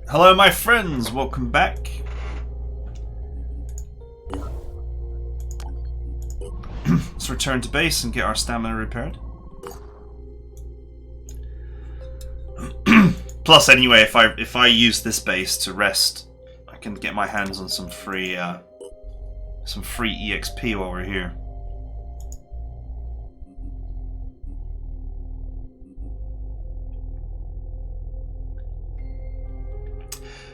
Hello my friends, welcome back. Let's return to base and get our stamina repaired. Plus anyway, if I use this base to rest, I can get my hands on some free EXP while we're here.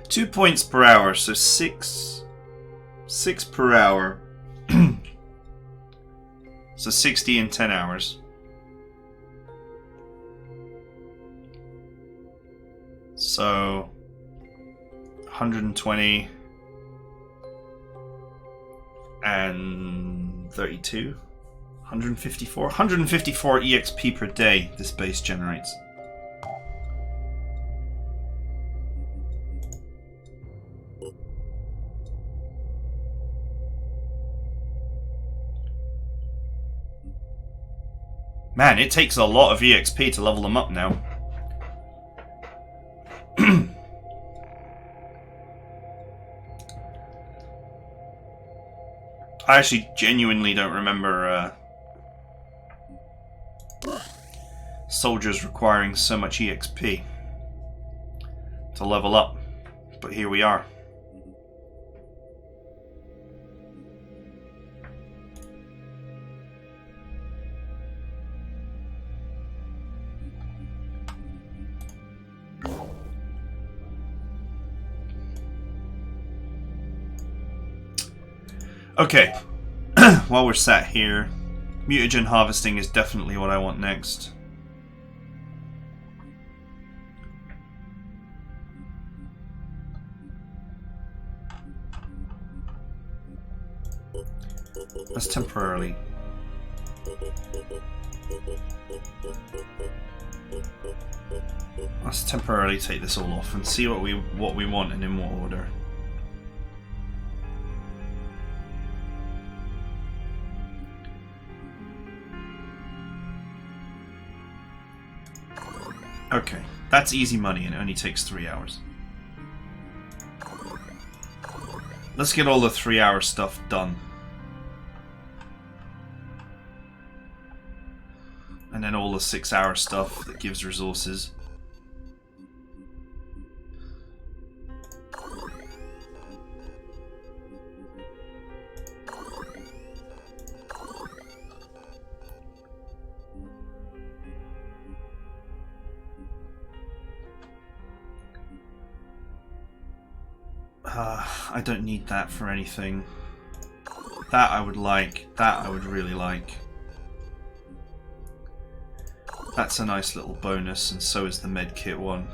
Two points per hour, so six per hour. So 60 in 10 hours. So 120 and 32, 154 EXP per day this base generates. Man, it takes a lot of EXP to level them up now. I actually genuinely don't remember soldiers requiring so much EXP to level up, but here we are. Okay, while we're sat here, mutagen harvesting is definitely what I want next. Let's temporarily. Let's temporarily take this all off and see what we want and in what order. Okay, that's easy money and it only takes 3 hours. Let's get all the 3-hour stuff done. And then all the 6-hour stuff that gives resources. I don't need that for anything. That I would like. That I would really like. That's a nice little bonus, and so is the medkit one.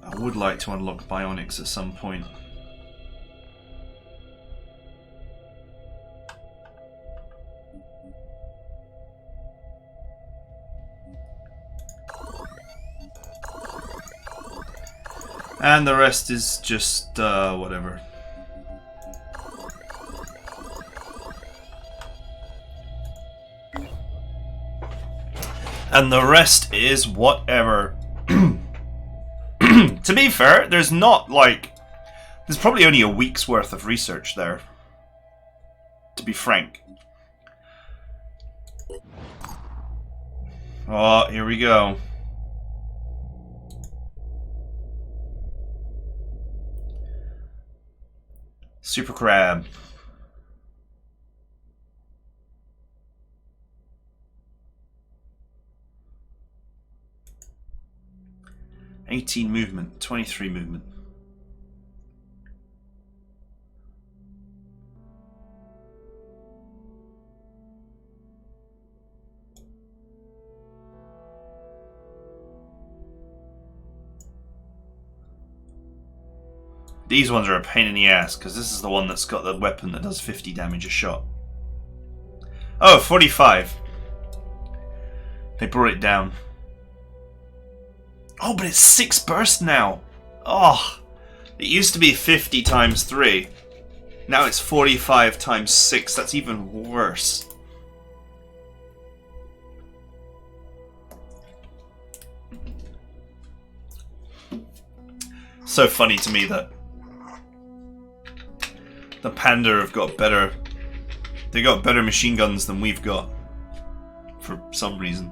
I would like to unlock bionics at some point. And the rest is just, whatever. And the rest is whatever. To be fair, there's not like... There's probably only a week's worth of research there. To be frank. Oh, here we go. Super crab. (18 movement, 23 movement. These ones are a pain in the ass, because this is the one that's got the weapon that does 50 damage a shot. Oh, 45. They brought it down. Oh, but it's 6 burst now. Oh, it used to be 50 times 3. Now it's 45 times 6. That's even worse. So funny to me that the Panda have got better. They got better machine guns than we've got, for some reason.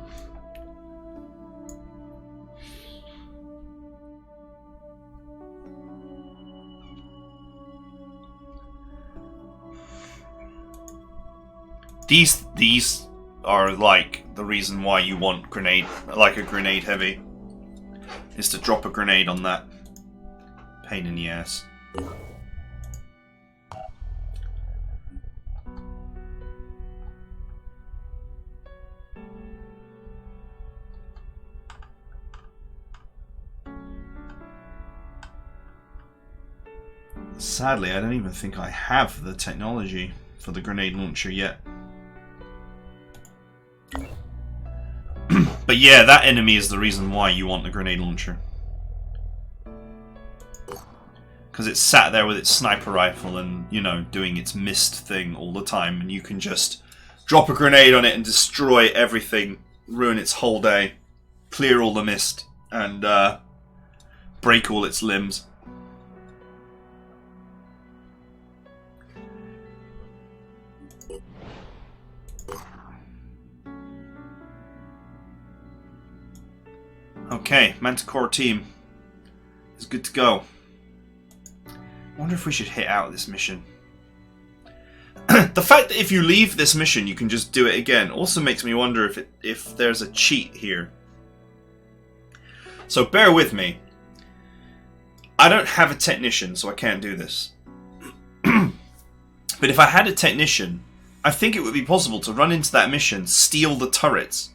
These are like the reason why you want grenade, like a grenade heavy, is to drop a grenade on that. Pain in the ass. Sadly, I don't even think I have the technology for the grenade launcher yet. But yeah, that enemy is the reason why you want the grenade launcher. Because it's sat there with its sniper rifle and, you know, doing its mist thing all the time, and you can just drop a grenade on it and destroy everything, ruin its whole day, clear all the mist, and break all its limbs. Okay, Manticore team is good to go. I wonder if we should hit out this mission. The fact that if you leave this mission you can just do it again also makes me wonder if there's a cheat here. So bear with me. I don't have a technician, so I can't do this. But if I had a technician, I think it would be possible to run into that mission, steal the turrets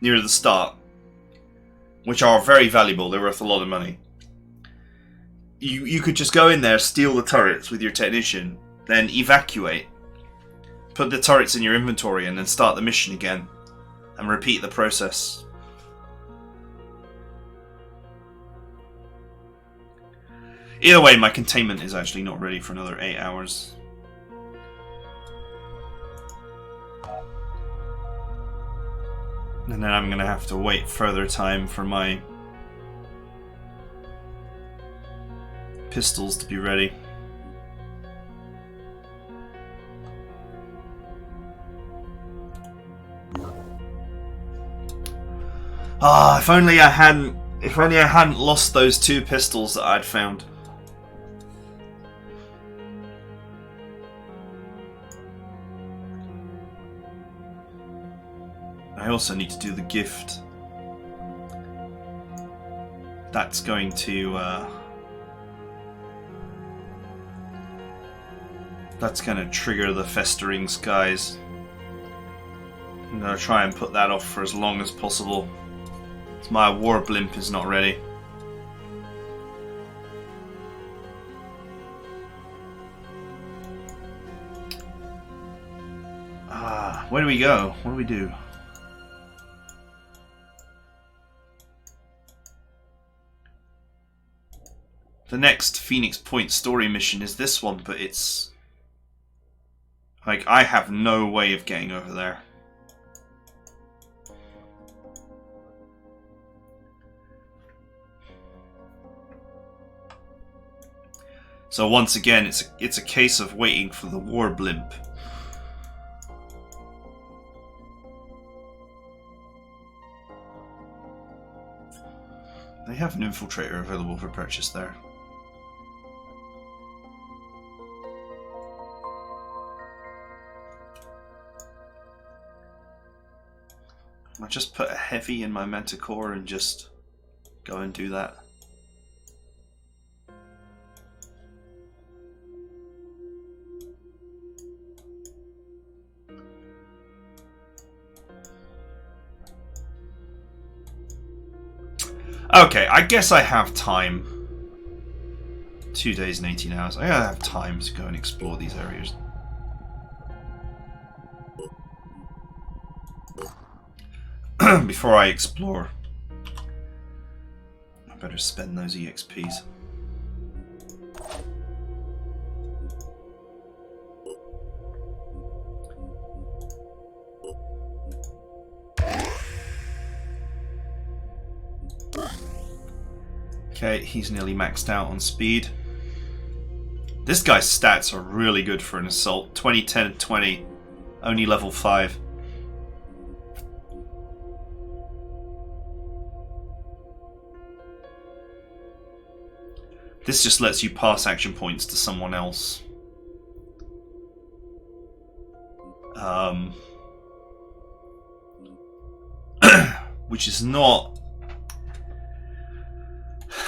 near the start, which are very valuable. They're worth a lot of money. You could just go in there, steal the turrets with your technician, then evacuate, put the turrets in your inventory, and then start the mission again, and repeat the process. Either way, my containment is actually not ready for another 8 hours. And then I'm going to have to wait further time for my pistols to be ready. Ah, if only I hadn't lost those 2 pistols that I'd found. I also need to do the gift. That's going to trigger the festering skies. I'm gonna try and put that off for as long as possible. So my war blimp is not ready. Where do we go? What do we do? The next Phoenix Point story mission is this one, but it's like I have no way of getting over there. So once again, it's a case of waiting for the war blimp. They have an infiltrator available for purchase there. I'll just put a heavy in my Manticore and just go and do that. Okay, I guess I have time. 2 days and 18 hours. I gotta have time to go and explore these areas. Before I explore, I better spend those EXPs. Okay, he's nearly maxed out on speed. This guy's stats are really good for an assault. 20, 10, 20. Only level 5. This just lets you pass action points to someone else. Which is not...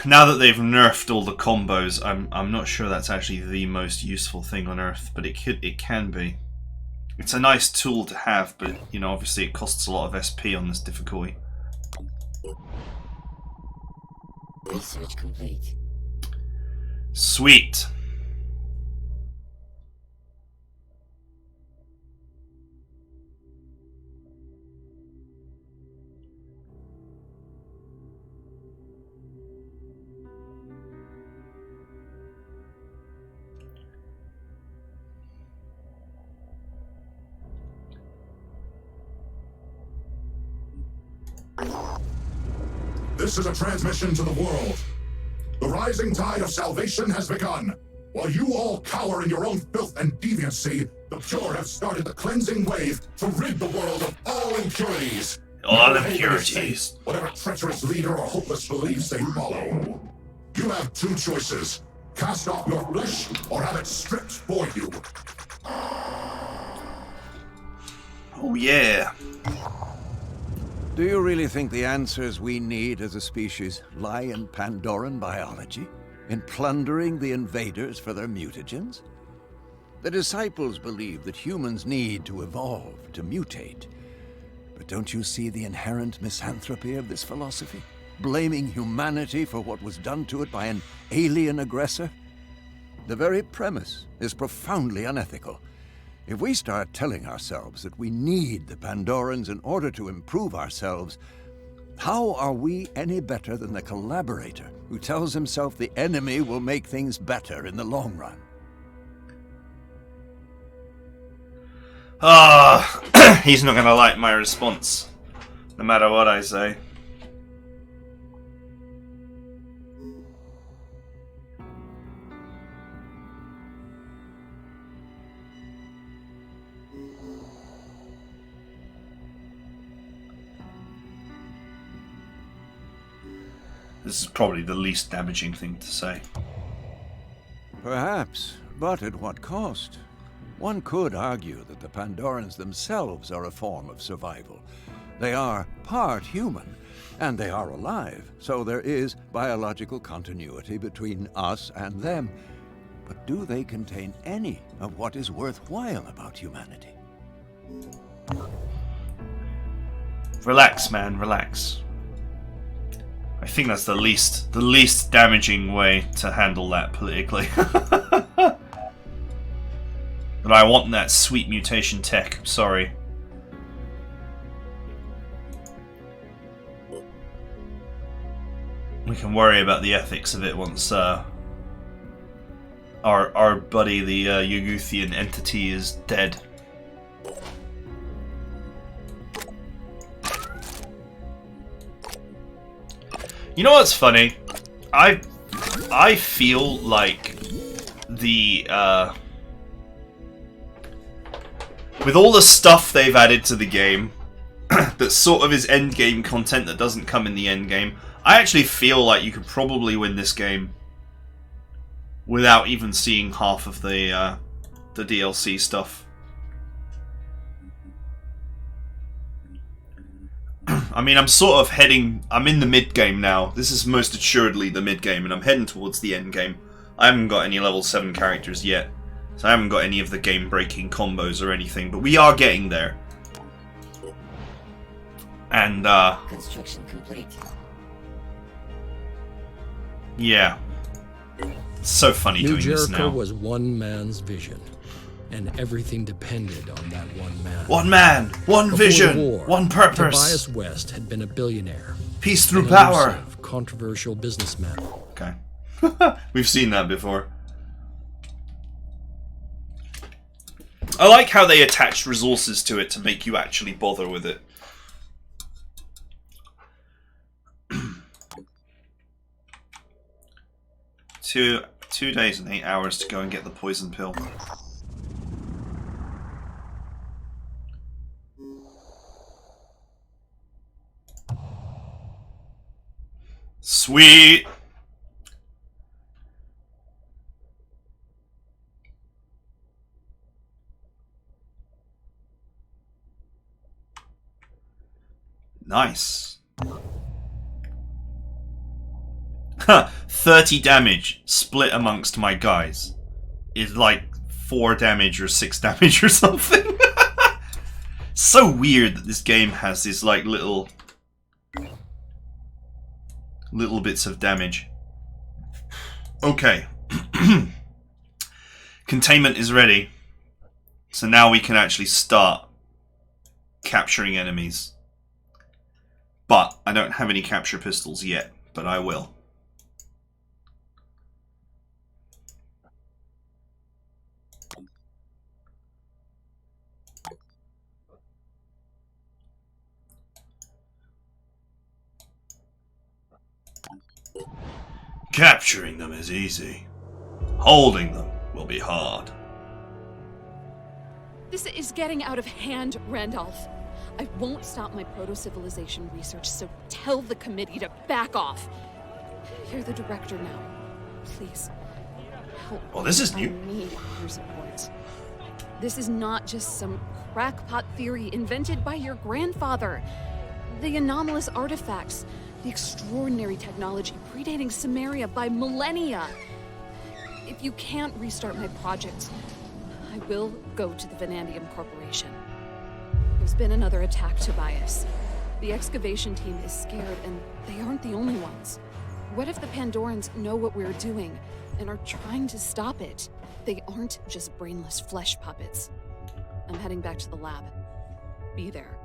Now that they've nerfed all the combos, I'm not sure that's actually the most useful thing on Earth, but it can be. It's a nice tool to have, but you know, obviously it costs a lot of SP on this difficulty. Research complete. Sweet. This is a transmission to the world. The rising tide of salvation has begun. While you all cower in your own filth and deviancy, the pure have started the cleansing wave to rid the world of all impurities. All impurities. Whatever treacherous leader or hopeless beliefs they follow. You have two choices. Cast off your flesh or have it stripped for you. Oh yeah. Do you really think the answers we need as a species lie in Pandoran biology? In plundering the invaders for their mutagens? The disciples believe that humans need to evolve, to mutate. But don't you see the inherent misanthropy of this philosophy? Blaming humanity for what was done to it by an alien aggressor? The very premise is profoundly unethical. If we start telling ourselves that we need the Pandorans in order to improve ourselves, how are we any better than the collaborator who tells himself the enemy will make things better in the long run? He's not going to like my response, no matter what I say. This is probably the least damaging thing to say. Perhaps, but at what cost? One could argue that the Pandorans themselves are a form of survival. They are part human, and they are alive, so there is biological continuity between us and them. But do they contain any of what is worthwhile about humanity? Relax, man, relax. I think that's the least damaging way to handle that politically. But I want that sweet mutation tech, I'm sorry. We can worry about the ethics of it once our buddy, the Yuguthian entity, is dead. You know what's funny? I feel like the with all the stuff they've added to the game that sort of is end game content that doesn't come in the end game, I actually feel like you could probably win this game without even seeing half of the DLC stuff. I mean, I'm in the mid-game now. This is most assuredly the mid-game, and I'm heading towards the end game. I haven't got any level 7 characters yet, so I haven't got any of the game-breaking combos or anything, but we are getting there. And, Construction complete. yeah. It's so funny New doing this Jericho now. was one man's vision, and everything depended on that one man. One man, one Before vision, the war, one purpose. Tobias West had been a billionaire. Peace through an power. elusive, controversial businessman. Okay. We've seen that before. I like how they attached resources to it to make you actually bother with it. 2 days and 8 hours to go and get the poison pill. Sweet! Nice. Huh, 30 damage split amongst my guys is like 4 damage or 6 damage or something. So weird that this game has these like little bits of damage. Okay. Containment is ready. So now we can actually start capturing enemies. But I don't have any capture pistols yet, but I will. Capturing them is easy. Holding them will be hard. This is getting out of hand, Randolph. I won't stop my proto-civilization research, so tell the committee to back off. You're the director now. Please, help. Well, this is new. I need your support. This is not just some crackpot theory invented by your grandfather. The anomalous artifacts, the extraordinary technology predating Samaria by millennia. If you can't restart my projects, I will go to the Vanadium Corporation. There's been another attack, Tobias. The excavation team is scared, and they aren't the only ones. What if the Pandorans know what we're doing and are trying to stop it? They aren't just brainless flesh puppets. I'm heading back to the lab. Be there.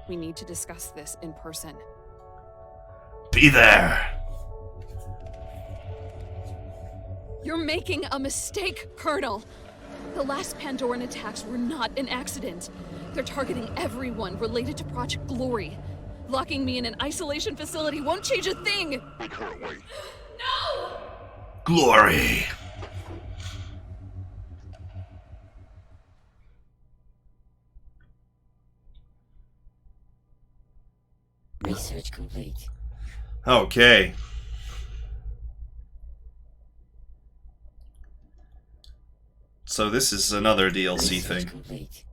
We need to discuss this in person. Be there! You're making a mistake, Colonel! The last Pandoran attacks were not an accident. They're targeting everyone related to Project Glory. Locking me in an isolation facility won't change a thing! Make her wait. No! Glory! Research complete. Okay. So this is another DLC Research thing. complete.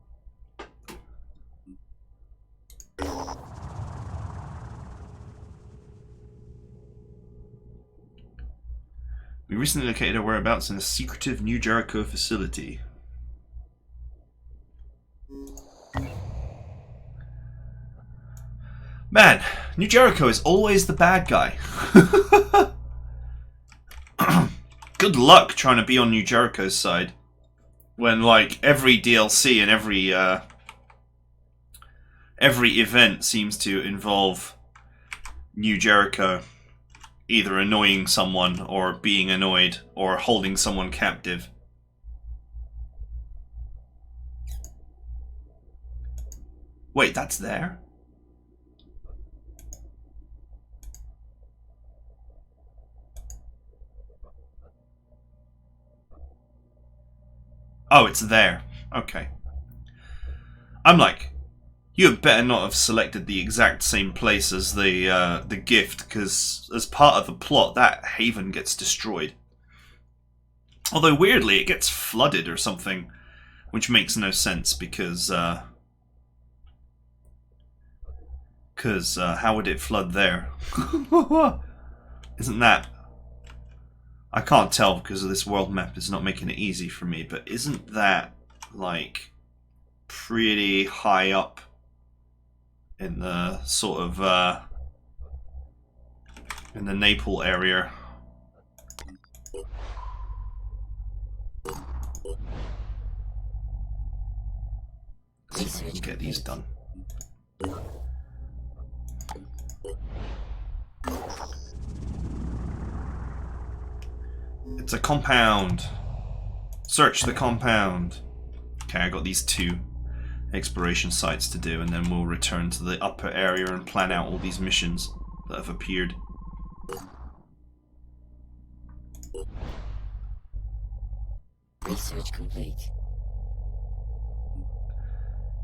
We recently located our whereabouts in a secretive New Jericho facility. Man, New Jericho is always the bad guy. Good luck trying to be on New Jericho's side when, like, every DLC and every event seems to involve New Jericho either annoying someone or being annoyed or holding someone captive. Wait, that's there? Oh, it's there. Okay. I'm like, you had better not have selected the exact same place as the gift, because as part of the plot, that haven gets destroyed. Although weirdly, it gets flooded or something, which makes no sense because how would it flood there? Isn't that? I can't tell because of this world map is not making it easy for me, but isn't that like pretty high up in the sort of in the Naples area? Let's see if we can get these done. It's a compound. Search the compound. Okay, I got these 2 exploration sites to do, and then we'll return to the upper area and plan out all these missions that have appeared. Research complete.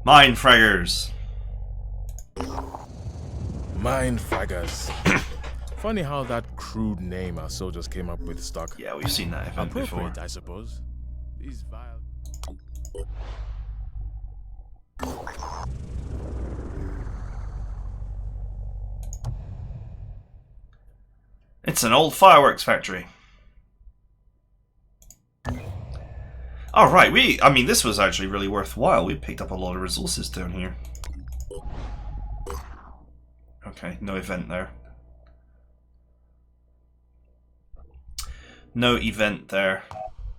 Mine fraggers. Mind fraggers. Funny how that crude name our soldiers came up with stuck. Yeah, we've seen that event before. Appropriate, I suppose. These vile... It's an old fireworks factory. Alright, I mean, this was actually really worthwhile. We picked up a lot of resources down here. Okay, no event there. No event there.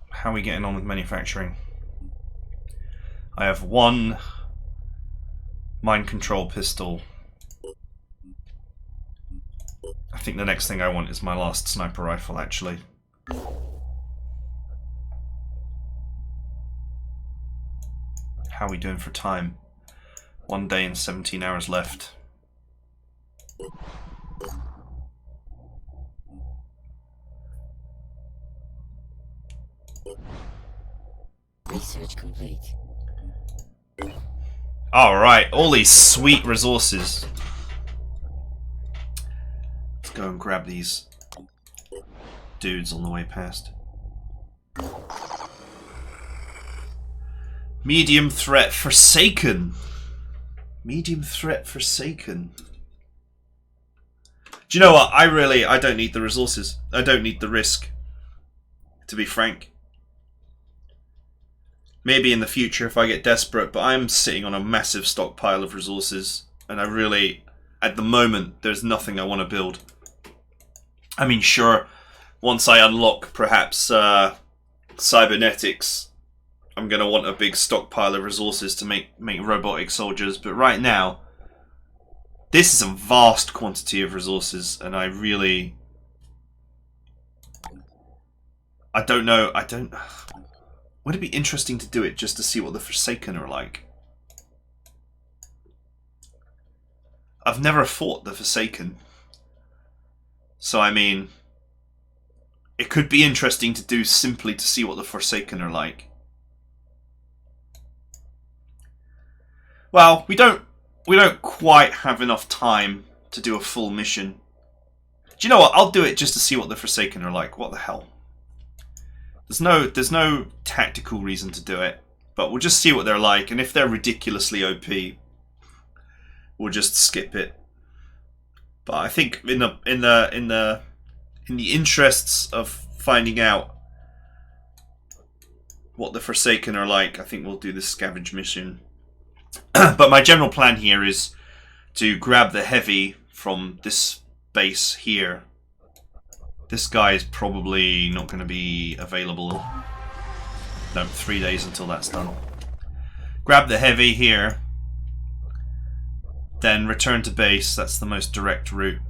How are we getting on with manufacturing? I have one mind control pistol. I think the next thing I want is my last sniper rifle, actually. How are we doing for time? 1 day and 17 hours left. Research complete. Alright, all these sweet resources. Let's go and grab these dudes on the way past. Medium threat Forsaken. Medium threat Forsaken. Do you know what? I don't need the resources. I don't need the risk. To be frank. Maybe in the future if I get desperate, but I'm sitting on a massive stockpile of resources, and I really, at the moment, there's nothing I want to build. I mean, sure, once I unlock perhaps cybernetics, I'm going to want a big stockpile of resources to make robotic soldiers, but right now, this is a vast quantity of resources, and I really... I don't know, would it be interesting to do it just to see what the Forsaken are like? I've never fought the Forsaken. So, I mean, it could be interesting to do simply to see what the Forsaken are like. Well, we don't quite have enough time to do a full mission. Do you know what? I'll do it just to see what the Forsaken are like. What the hell? There's no tactical reason to do it, but we'll just see what they're like, and if they're ridiculously OP, we'll just skip it. But I think in the interests of finding out what the Forsaken are like, I think we'll do the scavenge mission. But my general plan here is to grab the heavy from this base here. This guy is probably not going to be available. No, 3 days until that's done. Grab the heavy here. Then return to base. That's the most direct route.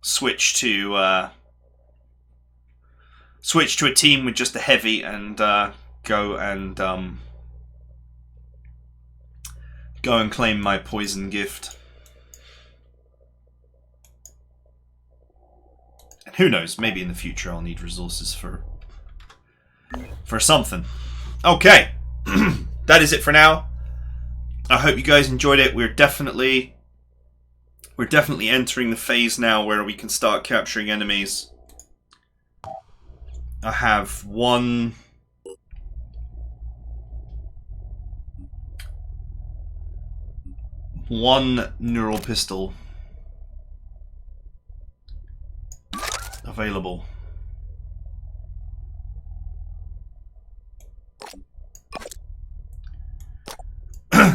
Switch to a team with just a heavy and go and claim my poison gift. And who knows? Maybe in the future I'll need resources for something. Okay, that is it for now. I hope you guys enjoyed it. We're definitely entering the phase now where we can start capturing enemies. I have one neural pistol available.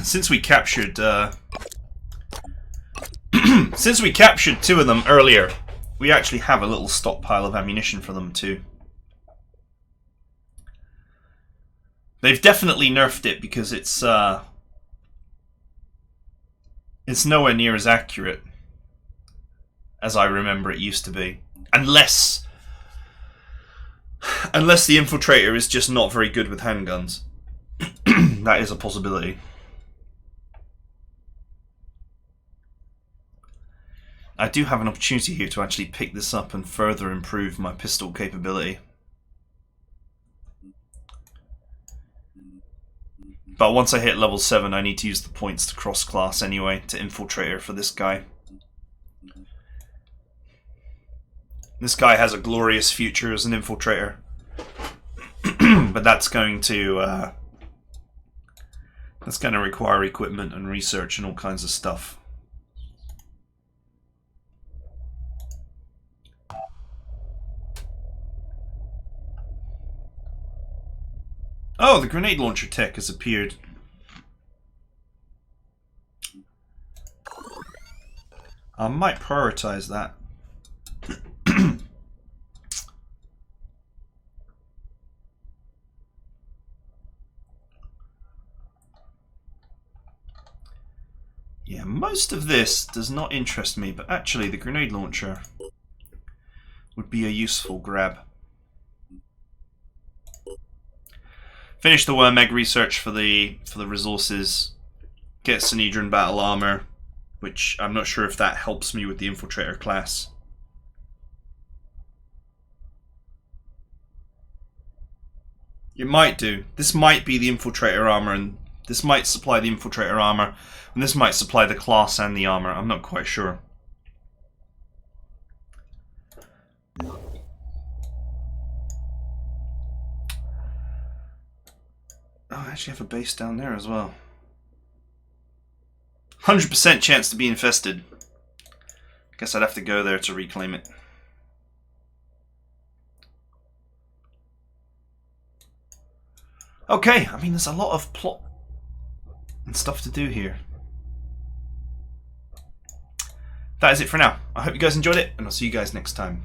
Since we captured since we captured 2 of them earlier, we actually have a little stockpile of ammunition for them too. They've definitely nerfed it because it's nowhere near as accurate as I remember it used to be. Unless the infiltrator is just not very good with handguns. That is a possibility. I do have an opportunity here to actually pick this up and further improve my pistol capability. But once I hit level 7, I need to use the points to cross-class anyway, to Infiltrator for this guy. This guy has a glorious future as an Infiltrator. But that's going to require equipment and research and all kinds of stuff. Oh, the grenade launcher tech has appeared. I might prioritize that. Yeah, most of this does not interest me, but actually the grenade launcher would be a useful grab. Finish the worm egg research for the resources. Get Sanhedrin battle armor, which I'm not sure if that helps me with the Infiltrator class. It might do. This might be the Infiltrator armor, and this might supply the Infiltrator armor, and this might supply the class and the armor. I'm not quite sure. Oh, I actually have a base down there as well. 100% chance to be infested. Guess I'd have to go there to reclaim it. Okay, I mean, there's a lot of plot and stuff to do here. That is it for now. I hope you guys enjoyed it, and I'll see you guys next time.